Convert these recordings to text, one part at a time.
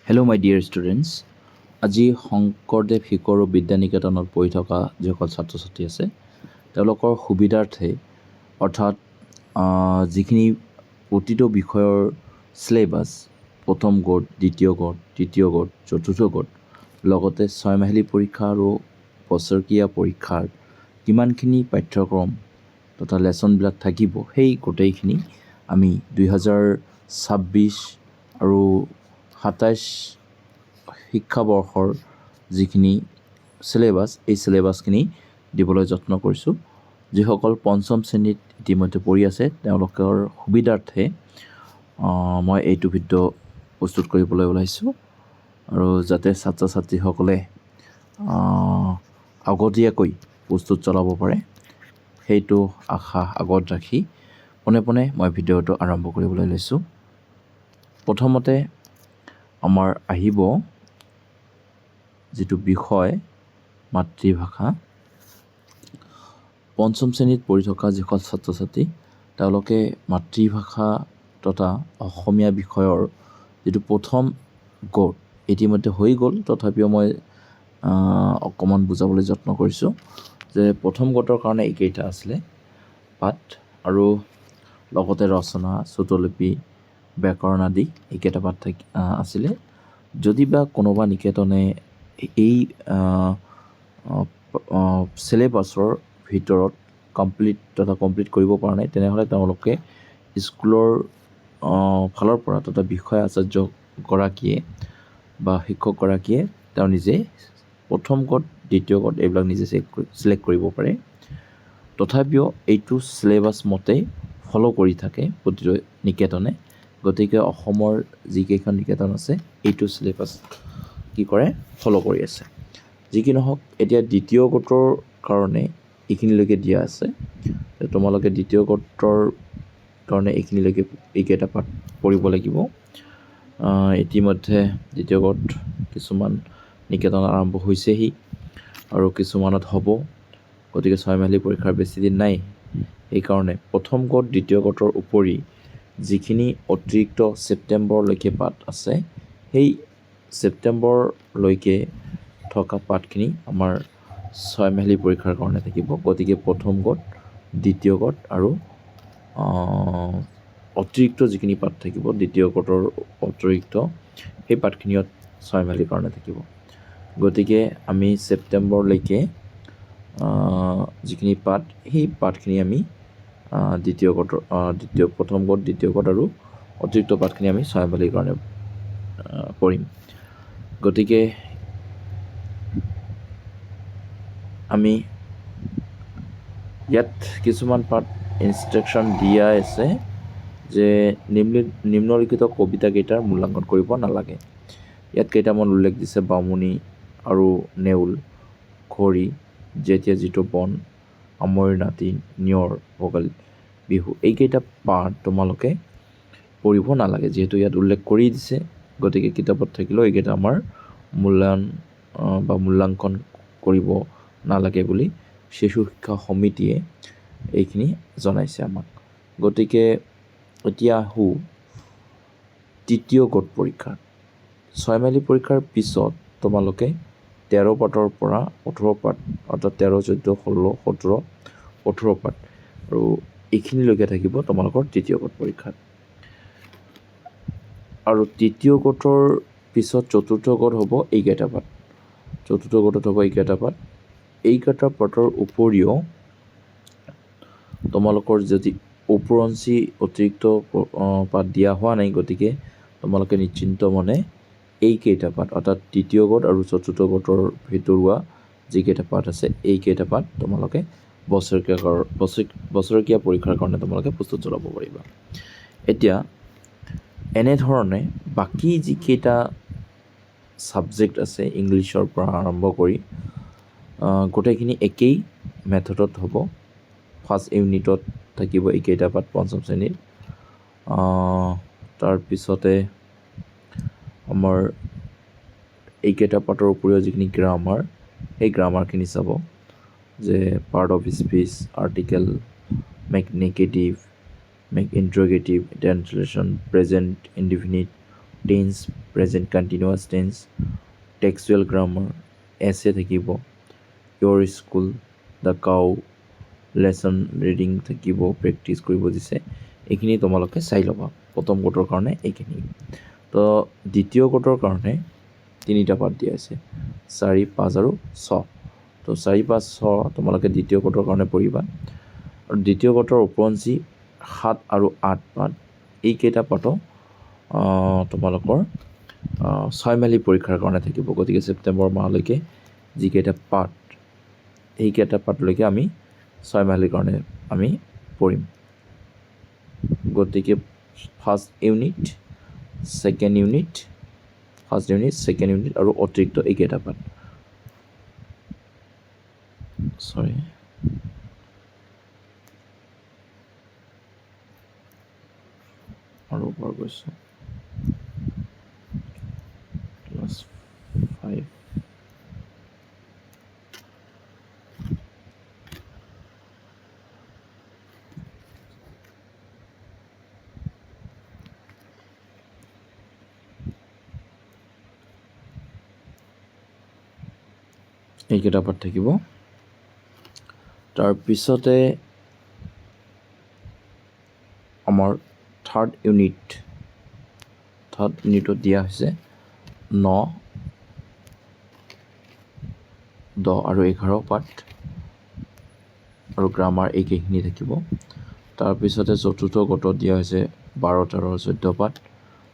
Hello' মাই dear students. আজি শংকৰদেৱ শিশু বিদ্যানিকেতনত পঢ়ি থকা যিসকল ছাত্ৰ ছাত্ৰী আছে তেওঁলোকৰ সুবিধাৰ্থে অৰ্থাৎ যিখিনি প্ৰতিটো বিষয়ৰ চিলেবাছ প্ৰথম গ'ট, দ্বিতীয় গ'ট, তৃতীয় গ'ট, চতুৰ্থ গ'ট লগতে ছয়মাহিলী পৰীক্ষা আৰু বছৰেকীয়া পৰীক্ষাৰ কিমানখিনি পাঠ্যক্ৰম তথা লেচনবিলাক থাকিব সেই গোটেইখিনি আমি 2026 আৰু 27 শিক্ষাবৰ্ষৰ যিখিনি চিলেবাছ এই চিলেবাছখিনি দিবলৈ যত্ন কৰিছোঁ। যিসকল পঞ্চম শ্ৰেণীত ইতিমধ্যে পঢ়ি আছে তেওঁলোকৰ সুবিধাৰ্থে মই এইটো ভিডিঅ' প্ৰস্তুত কৰিবলৈ ওলাইছোঁ আৰু যাতে ছাত্ৰ ছাত্ৰীসকলে আগতীয়াকৈ প্ৰস্তুত চলাব পাৰে সেইটো আশা আগত ৰাখি পোনে পোনে মই ভিডিঅ'টো আৰম্ভ কৰিবলৈ লৈছোঁ। প্ৰথমতে আমাৰ আহিব যিটো বিষয় মাতৃভাষা। পঞ্চম শ্ৰেণীত পঢ়ি থকা যিসকল ছাত্ৰ ছাত্ৰী তেওঁলোকে মাতৃভাষা তথা অসমীয়া বিষয়ৰ যিটো প্ৰথম গ'ট ইতিমধ্যে হৈ গ'ল, তথাপিও মই অকণমান বুজাবলৈ যত্ন কৰিছোঁ যে প্ৰথম গ'টৰ কাৰণে এইকেইটা আছিলে পাঠ আৰু লগতে ৰচনা, শ্ৰুতলিপি, ব্যাকৰণ আদি এইকেইটা পাঠ আছিলে। যদি বা কোনোবা নিকেতনে এই চিলেবাছৰ ভিতৰত কমপ্লিট কৰিব পৰা নাই তেনেহ'লে তেওঁলোকে স্কুলৰ ফালৰ পৰা তথা বিষয় আচাৰ্যগৰাকীয়ে বা শিক্ষকগৰাকীয়ে তেওঁ নিজে প্ৰথম গ'ট, দ্বিতীয় গ'ট এইবিলাক নিজে চিলেক্ট কৰিব পাৰে। তথাপিও এইটো চিলেবাছ মতেই ফ'ল' কৰি থাকে প্ৰতিটো নিকেতনে, গতিকে অসমৰ যিকেইখন নিকেতন আছে এইটো চিলেবাছ কি কৰে ফ'ল' কৰি আছে। যি কি নহওক এতিয়া দ্বিতীয় গ'টৰ কাৰণে এইখিনিলৈকে দিয়া আছে, তোমালোকে দ্বিতীয় গ'টৰ কাৰণে এইখিনিলৈকে এইকেইটা পাঠ পঢ়িব লাগিব। ইতিমধ্যে দ্বিতীয় গ'ট কিছুমান নিকেতন আৰম্ভ হৈছেহি আৰু কিছুমানত হ'ব, গতিকে ছয়মাহিলী পৰীক্ষাৰ বেছি দিন নাই। সেইকাৰণে প্ৰথম গ'ট, দ্বিতীয় গ'টৰ উপৰি যিখিনি অতিৰিক্ত ছেপ্টেম্বৰলৈকে পাঠ আছে সেই ছেপ্টেম্বৰলৈকে থকা পাঠখিনি আমাৰ ছয়মাহিলী পৰীক্ষাৰ কাৰণে থাকিব। গতিকে প্ৰথম গ'ট, দ্বিতীয় গ'ট আৰু অতিৰিক্ত যিখিনি পাঠ থাকিব দ্বিতীয় গ'টৰ অতিৰিক্ত সেই পাঠখিনিত ছয়মাহিলীৰ কাৰণে থাকিব। গতিকে আমি ছেপ্টেম্বৰলৈকে যিখিনি পাঠ সেই পাঠখিনি আমি প্ৰথম গ'ট, দ্বিতীয় গ'ট আৰু অতিৰিক্ত পাঠখিনি আমি ছয়মাহিলীৰ কাৰণে পঢ়িম। গতিকে আমি ইয়াত কিছুমান পাঠ ইনষ্ট্ৰাকশ্যন দিয়া আছে যে নিম্নলিখিত কবিতাকেইটাৰ মূল্যাংকন কৰিব নালাগে। ইয়াত কেইটামান উল্লেখ দিছে: বামুণী আৰু নেউল, ঘড়ী, যেতিয়া যিটো বন, আমৈৰ নাতি, নিয়ৰ, ভোগালী বিহু, এইকেইটা পাঠ তোমালোকে পঢ়িব নালাগে। যিহেতু ইয়াত উল্লেখ কৰি দিছে গতিকে কিতাপত থাকিলেও এইকেইটা আমাৰ মূল্যাংকন কৰিব নালাগে বুলি শিশু শিক্ষা সমিতিয়ে এইখিনি জনাইছে আমাক। গতিকে এতিয়া আহোঁ তৃতীয় গ'ট পৰীক্ষা। ছয়মাহিলী পৰীক্ষাৰ পিছত তোমালোকে 13 পাঠৰ পৰা 18 পাঠ অৰ্থাৎ 13, 14, 16, 17, 18 পাঠ আৰু এইখিনিলৈকে থাকিব তোমালোকৰ তৃতীয় গ'ট পৰীক্ষাত। আৰু তৃতীয় গ'টৰ পিছত চতুৰ্থ গ'ট হ'ব এইকেইটা পাঠ। চতুৰ্থ গ'টত হ'ব এইকেইটা পাঠ। এইকেইটা পাঠৰ উপৰিও তোমালোকৰ যদি ওপৰঞ্চি অতিৰিক্ত পাঠ দিয়া হোৱা নাই, গতিকে তোমালোকে নিশ্চিন্ত মনে এইকেইটা পাঠ অৰ্থাৎ তৃতীয় গ'ট আৰু চতুৰ্থ গ'টৰ ভিতৰুৱা যিকেইটা পাঠ আছে এইকেইটা পাঠ তোমালোকে বছৰেকীয়া পৰীক্ষাৰ কাৰণে তোমালোকে প্ৰস্তুত চলাব পাৰিবা। এতিয়া এনেধৰণে বাকী যিকেইটা ছাবজেক্ট আছে ইংলিছৰ পৰা আৰম্ভ কৰি গোটেইখিনি একেই মেথডত হ'ব। ফাৰ্ষ্ট ইউনিটত থাকিব এইকেইটা পাঠ পঞ্চম শ্ৰেণীৰ। তাৰপিছতে আমাৰ এইকেইটা পাঠৰ উপৰিও যিখিনি গ্ৰামাৰ সেই গ্ৰামাৰখিনি চাব, যে part of speech, article, make negative, make interrogative, translation, present indefinite, tense present continuous tense textual grammar essay থাকিব your school the cow lesson reading থাকিব প্ৰেক্টিচ কৰিব দিছে এইখিনি তোমালোকে চাই ল'বা প্ৰথম কোটৰ কাৰণে এইখিনি তো দ্বিতীয় কোটৰ কাৰণে তিনিটা পাৰ্ট দিয়া আছে 4, 5 আৰু 6 তো 4, 5, 6 তোমালোকে দ্বিতীয় কোটৰ কাৰণে পঢ়িবা আৰু দ্বিতীয় কোটৰ ওপৰঞ্চি 7 আৰু 8 পাৰ্ট এইকেইটা পাৰ্টো তোমালোকৰ 6 মাহিলী পৰীক্ষাৰ কাৰণে থাকিব গতিকে ছেপ্টেম্বৰ মাহলৈকে যিকেইটা পাৰ্ট এইকেইটা পাৰ্টলৈকে আমি 6 মাহিলীৰ কাৰণে আমি পঢ়িম গতিকে first unit second unit first unit second unit আৰু অতিৰিক্ত এইকেইটা পাৰ্ট আৰু ওপৰ গৈছোঁ ক্লাছ 5 এইকেইটা পাৰ্ট থাকিব তাৰপিছতে আমাৰ থাৰ্ড ইউনিটত দিয়া হৈছে 9, 10 আৰু 11 পাৰ্ট আৰু গ্ৰামাৰ এইকেইখিনি থাকিব তাৰপিছতে চতুৰ্থ কোটত দিয়া হৈছে 12, 13, 14 পাৰ্ট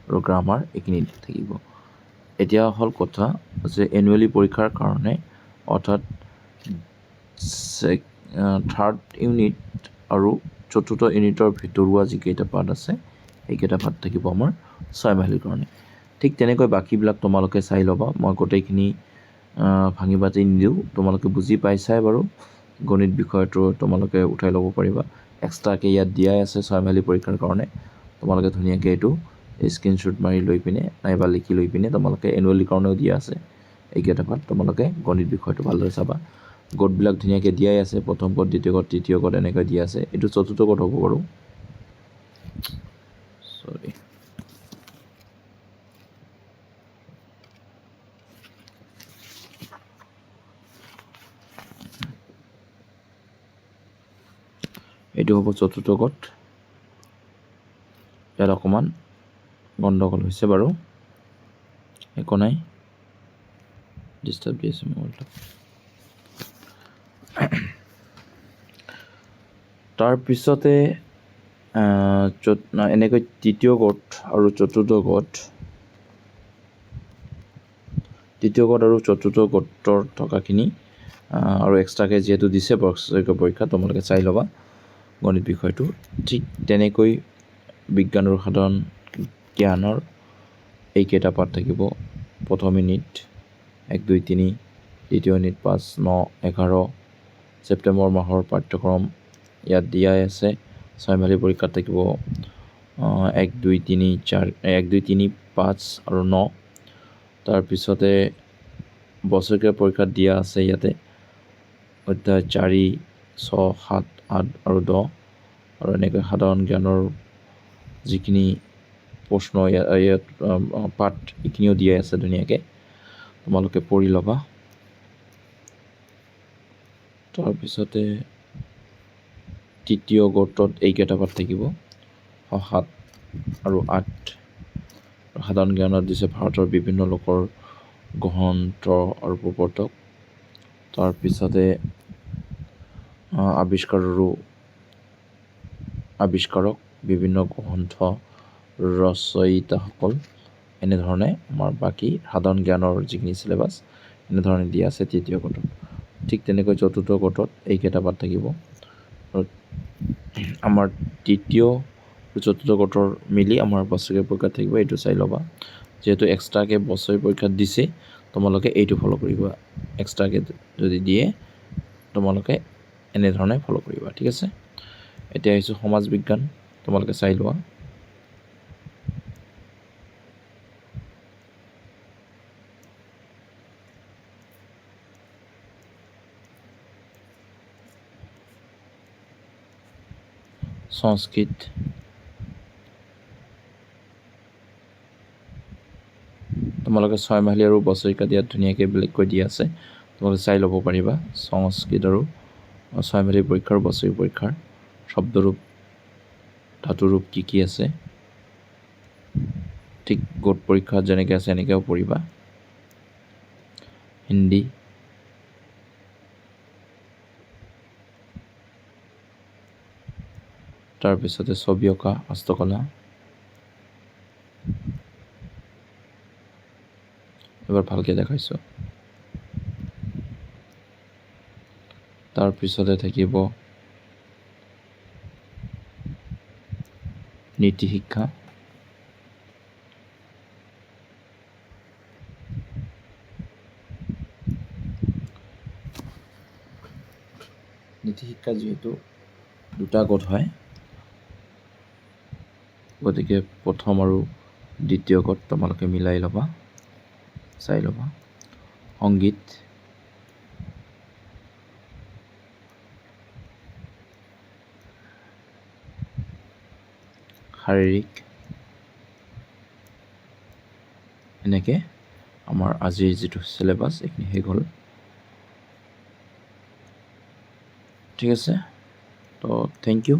আৰু গ্ৰামাৰ এইখিনি থাকিব এতিয়া হ'ল কথা যে এনুৱেলি পৰীক্ষাৰ কাৰণে অৰ্থাৎ থাৰ্ড ইউনিট আৰু চতুৰ্থ ইউনিটৰ ভিতৰুৱা যিকেইটা পাৰ্ট আছে সেইকেইটা পাৰ্ট থাকিব আমাৰ 6 মাহিলীৰ কাৰণে ঠিক তেনেকৈ বাকীবিলাক তোমালোকে চাই ল'বা মই গোটেইখিনি ভাঙি পাতি নিদিওঁ তোমালোকে বুজি পাইছাই বাৰু গণিত বিষয়টো তোমালোকে উঠাই ল'ব পাৰিবা এক্সট্ৰাকৈ ইয়াত দিয়াই আছে 6 মাহিলী পৰীক্ষাৰ কাৰণে তোমালোকে ধুনীয়াকৈ এইটো স্ক্ৰীনশ্বট মাৰি লৈ পিনে নাইবা লিখি লৈ পিনে তোমালোকে এনুৱেলিৰ কাৰণেও দিয়া আছে এইকেইটা পাৰ্ট তোমালোকে গণিত বিষয়টো ভালদৰে চাবা গোটবিলাক ধুনীয়াকৈ দিয়াই আছে প্ৰথম কোট দ্বিতীয় কোট তৃতীয় কোট এনেকৈ দিয়া আছে এইটো চতুৰ্থ কোট হ'ব বাৰু সৰি এইটো হ'ব চতুৰ্থ কোট ইয়াত অকণমান গণ্ডগোল হৈছে বাৰু একো নাই ডিষ্টাৰ্ব দি আছে মোবাইলটো তাৰপিছতে এনেকৈ তৃতীয় কোট আৰু চতুৰ্থ কোট আৰু চতুৰ্থ কোটৰ থকাখিনি আৰু এক্সট্ৰাকৈ যিহেতু দিছে বছৰেকীয়া পৰীক্ষা তোমালোকে চাই ল'বা গণিত বিষয়টো ঠিক তেনেকৈ বিজ্ঞান আৰু সাধাৰণ জ্ঞানৰ এইকেইটা পাৰ্ট থাকিব প্ৰথম ইউনিট 1, 2, 3 দ্বিতীয় ইউনিট 5, 9, 11 ছেপ্টেম্বৰ মাহৰ পাঠ্যক্ৰম ইয়াত দিয়াই আছে 6 মাহিলী পৰীক্ষাত থাকিব 1, 2, 3, 4 1, 2, 3, 5 আৰু 9 তাৰপিছতে বছৰেকীয়া পৰীক্ষাত দিয়া আছে ইয়াতে অধ্যায় 4, 6, 7, 8 আৰু 10 আৰু এনেকৈ সাধাৰণ জ্ঞানৰ যিখিনি প্ৰশ্ন ইয়াত পাঠ এইখিনিও দিয়াই আছে ধুনীয়াকৈ তোমালোকে পঢ়ি ল'বা তাৰপিছতে তৃতীয় কোটত এইকেইটা পাঠ থাকিব 7 আৰু 8 সাধাৰণ জ্ঞানত দিছে ভাৰতৰ বিভিন্ন লোকৰ গ্ৰন্থ আৰু প্ৰৱৰ্তক তাৰপিছতে আৱিষ্কাৰক বিভিন্ন গ্ৰন্থ ৰচয়িতাসকল এনেধৰণে আমাৰ বাকী সাধাৰণ জ্ঞানৰ যিখিনি চিলেবাছ এনেধৰণে দিয়া আছে তৃতীয় কোটত ঠিক তেনেকৈ চতুৰ্থ কোটত এইকেইটা পাঠ থাকিব আৰু আমাৰ তৃতীয় চতুৰ্থ কোটৰ মিলি আমাৰ বছৰেকীয়া পৰীক্ষাত থাকিব এইটো চাই ল'বা যিহেতু এক্সট্ৰাকৈ বছৰেকীয়া পৰীক্ষাত দিছে তোমালোকে এইটো ফ'ল' কৰিবা এক্সট্ৰাকৈ যদি দিয়ে তোমালোকে এনেধৰণে ফ'ল' কৰিবা ঠিক আছে এতিয়া আহিছোঁ সমাজ বিজ্ঞান তোমালোকে চাই লোৱা সংস্কৃত তোমালোকে 6 মাহিলী আৰু বছৰিকা দিয়াত ধুনীয়াকৈ বেলেগকৈ দিয়া আছে, তোমালোকে চাই ল'ব পাৰিবা। সংস্কৃত আৰু 6 মাহিলী পৰীক্ষাৰ বছৰি পৰীক্ষাৰ শব্দৰূপ ধাতুৰূপ কি আছে, ঠিক গোট পৰীক্ষাত যেনেকৈ আছে এনেকৈও পঢ়িবা। হিন্দী, তাৰপিছতে ছবি অঁকা, হস্তকলা, এবাৰ ভালকৈ দেখাইছোঁ। তাৰপিছতে থাকিব নীতি শিক্ষা, নীতি শিক্ষা যিহেতু দুটা গোট হয়, গতিকে প্ৰথম আৰু দ্বিতীয় গোট তোমালোকে মিলাই ল'বা, চাই ল'বা। সংগীত, শাৰীৰিক, এনেকৈ আমাৰ আজিৰ যিটো চিলেবাছ এইখিনি শেষ হ'ল। ঠিক আছে, তো থেংক ইউ।